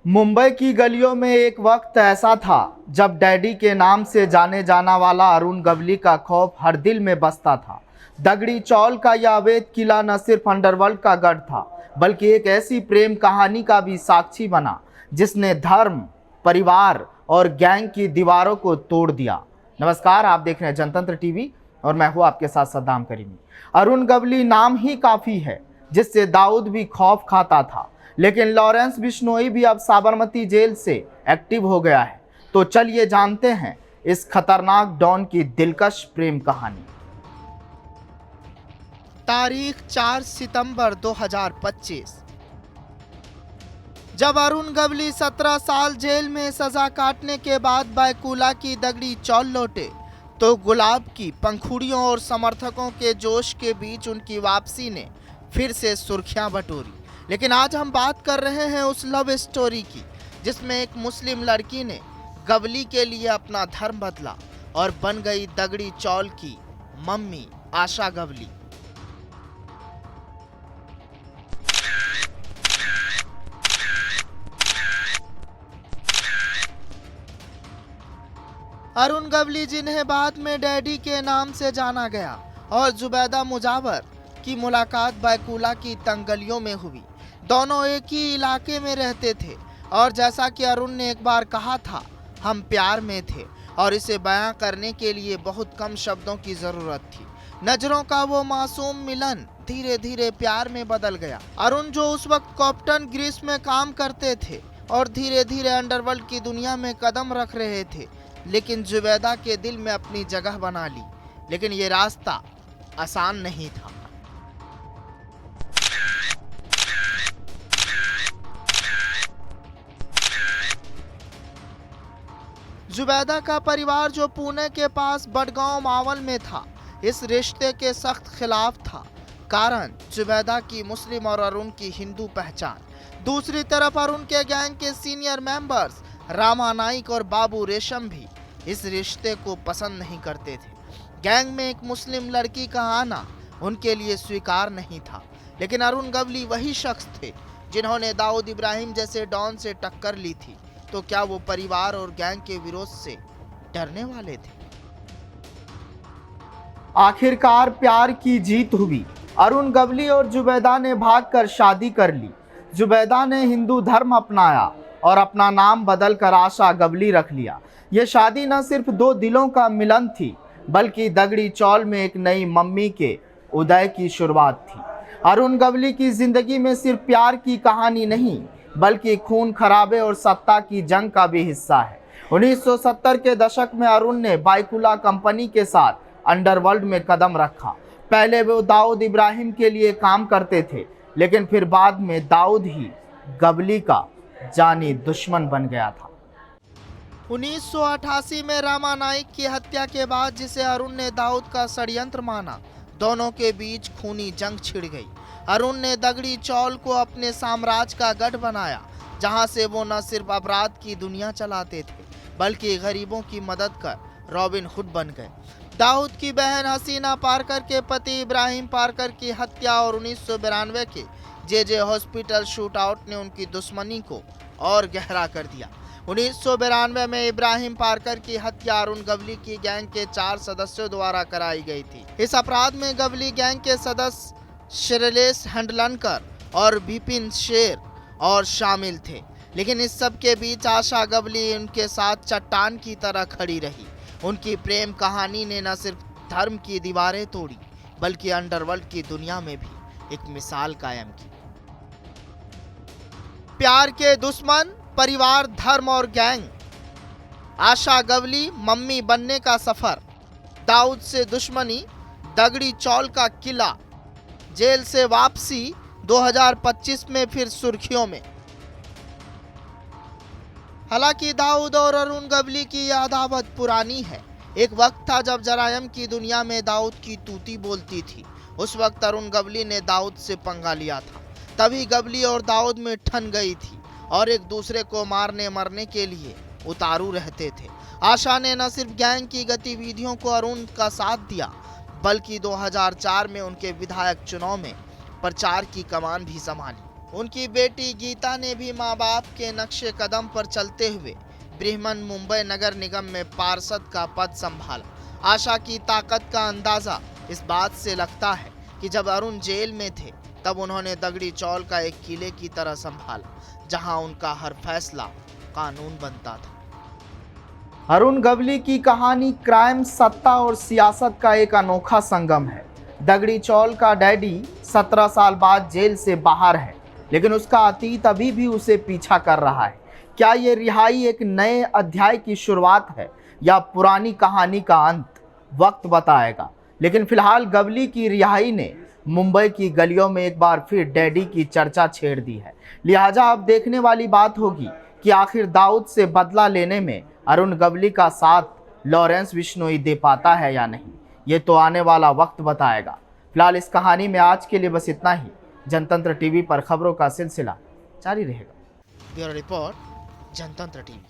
मुंबई की गलियों में एक वक्त ऐसा था जब डैडी के नाम से जाने जाना वाला अरुण गवली का खौफ हर दिल में बसता था। दगड़ी चौल का यह अवैध किला न सिर्फ अंडरवर्ल्ड का गढ़ था, बल्कि एक ऐसी प्रेम कहानी का भी साक्षी बना जिसने धर्म, परिवार और गैंग की दीवारों को तोड़ दिया। नमस्कार, आप देख रहे हैं जनतंत्र टीवी और मैं हूँ आपके साथ सद्दाम करीमी। अरुण गवली नाम ही काफ़ी है जिससे दाऊद भी खौफ खाता था, लेकिन लॉरेंस बिश्नोई भी अब साबरमती जेल से एक्टिव हो गया है। तो चलिए जानते हैं इस खतरनाक डॉन की दिलकश प्रेम कहानी। तारीख 4 सितंबर 2025। जब अरुण गवली 17 साल जेल में सजा काटने के बाद बायकुला की दगड़ी चौल लौटे तो गुलाब की पंखुड़ियों और समर्थकों के जोश के बीच उनकी वापसी ने फिर से सुर्खियां बटोरी। लेकिन आज हम बात कर रहे हैं उस लव स्टोरी की जिसमें एक मुस्लिम लड़की ने गवली के लिए अपना धर्म बदला और बन गई दगड़ी चौल की मम्मी आशा गवली। अरुण गवली, जिन्हें बाद में डैडी के नाम से जाना गया, और जुबैदा मुजावर की मुलाकात बायकुला की तंगलियों में हुई। दोनों एक ही इलाके में रहते थे और जैसा कि अरुण ने एक बार कहा था, हम प्यार में थे और इसे बयां करने के लिए बहुत कम शब्दों की जरूरत थी। नजरों का वो मासूम मिलन धीरे धीरे प्यार में बदल गया। अरुण, जो उस वक्त कॉप्टन ग्रीस में काम करते थे और धीरे धीरे अंडरवर्ल्ड की दुनिया में कदम रख रहे थे, लेकिन जुबैदा के दिल में अपनी जगह बना ली। लेकिन ये रास्ता आसान नहीं था। जुबैदा का परिवार, जो पुणे के पास बडगांव मावल में था, इस रिश्ते के सख्त खिलाफ था। कारण जुबैदा की मुस्लिम और अरुण की हिंदू पहचान। दूसरी तरफ अरुण के गैंग के सीनियर मेंबर्स रामा नाइक और बाबू रेशम भी इस रिश्ते को पसंद नहीं करते थे। गैंग में एक मुस्लिम लड़की का आना उनके लिए स्वीकार नहीं था। लेकिन अरुण गवली वही शख्स थे जिन्होंने दाऊद इब्राहिम जैसे डॉन से टक्कर ली थी। तो क्या वो परिवार और गैंग के विरोध से डरने वाले थे? आखिरकार प्यार की जीत हुई। अरुण गवली और जुबैदा ने भागकर शादी कर ली। जुबैदा ने हिंदू धर्म अपनाया और अपना नाम बदलकर आशा गवली रख लिया। ये शादी न सिर्फ दो दिलों का मिलन थी, बल्कि दगड़ी चौल में एक नई मम्मी के उदय की शुरुआत थी। अरुण गवली की जिंदगी में सिर्फ प्यार की कहानी नहीं, बल्कि खून खराबे और सत्ता की जंग का भी हिस्सा है। 1970 के दशक में अरुण ने बायकुला कंपनी के साथ अंडरवर्ल्ड में कदम रखा। पहले वो दाऊद इब्राहिम के लिए काम करते थे, लेकिन फिर बाद में दाऊद ही गवली का जानी दुश्मन बन गया था। 1988 में रामा नाइक की हत्या के बाद, जिसे अरुण ने दाऊद का षड्यंत्र माना, दोनों के बीच खूनी जंग छिड़ गई। अरुण ने दगड़ी चौल को अपने साम्राज्य का गढ़ बनाया, जहां से वो न सिर्फ अपराध की दुनिया चलाते थे, बल्कि गरीबों की मदद कर रॉबिन हुड बन गए। दाऊद की बहन हसीना पार्कर के पति इब्राहिम पार्कर की हत्या और 1992 के जे हॉस्पिटल शूटआउट ने उनकी दुश्मनी को और गहरा कर दिया। 1992 में इब्राहिम पार्कर की हत्या अरुण गवली की गैंग के 4 सदस्यों द्वारा कराई गई थी। इस अपराध में गवली गैंग के सदस्य शैलेश हंडलनकर और बिपिन शेर और शामिल थे। लेकिन इस सब के बीच आशा गवली उनके साथ चट्टान की तरह खड़ी रही। उनकी प्रेम कहानी ने न सिर्फ धर्म की दीवारें तोड़ी, बल्कि अंडरवर्ल्ड की दुनिया में भी एक मिसाल कायम की। प्यार के दुश्मन, परिवार, धर्म और गैंग। आशा गवली मम्मी बनने का सफर, दाऊद से दुश्मनी, दगड़ी चौल का किला, जेल से वापसी, 2025 में फिर सुर्खियों में। हालांकि दाऊद और अरुण गवली की यह अदावत पुरानी है। एक वक्त था जब जरायम की दुनिया में दाऊद की तूती बोलती थी। उस वक्त अरुण गवली ने दाऊद से पंगा लिया था। तभी गवली और दाऊद में ठन गई थी और एक दूसरे को मारने मरने के लिए उतारू रहते थे। आशा ने न सिर्फ गैंग की गतिविधियों को अरुण का साथ दिया, बल्कि 2004 में उनके विधायक चुनाव में प्रचार की कमान भी संभाली। उनकी बेटी गीता ने भी मां बाप के नक्शे कदम पर चलते हुए बृहमन मुंबई नगर निगम में पार्षद का पद संभाला। आशा की ताकत का अंदाजा इस बात से लगता है कि जब अरुण जेल में थे तब उन्होंने दगड़ी चौल का एक किले की तरह संभाला, जहां उनका हर फैसला कानून बनता था। अरुण गवली की कहानी क्राइम, सत्ता और सियासत का एक अनोखा संगम है। दगड़ी चौल का डैडी 17 साल बाद जेल से बाहर है, लेकिन उसका अतीत अभी भी उसे पीछा कर रहा है। क्या ये रिहाई एक नए अध्याय की शुरुआत है या पुरानी कहानी का अंत? वक्त बताएगा। लेकिन फिलहाल गवली की रिहाई ने मुंबई की गलियों में एक बार फिर डैडी की चर्चा छेड़ दी है। लिहाजा अब देखने वाली बात होगी कि आखिर दाऊद से बदला लेने में अरुण गवली का साथ लॉरेंस बिश्नोई दे पाता है या नहीं, ये तो आने वाला वक्त बताएगा। फिलहाल इस कहानी में आज के लिए बस इतना ही। जनतंत्र टीवी पर खबरों का सिलसिला जारी रहेगा। ब्यूरो रिपोर्ट, जनतंत्र टीवी।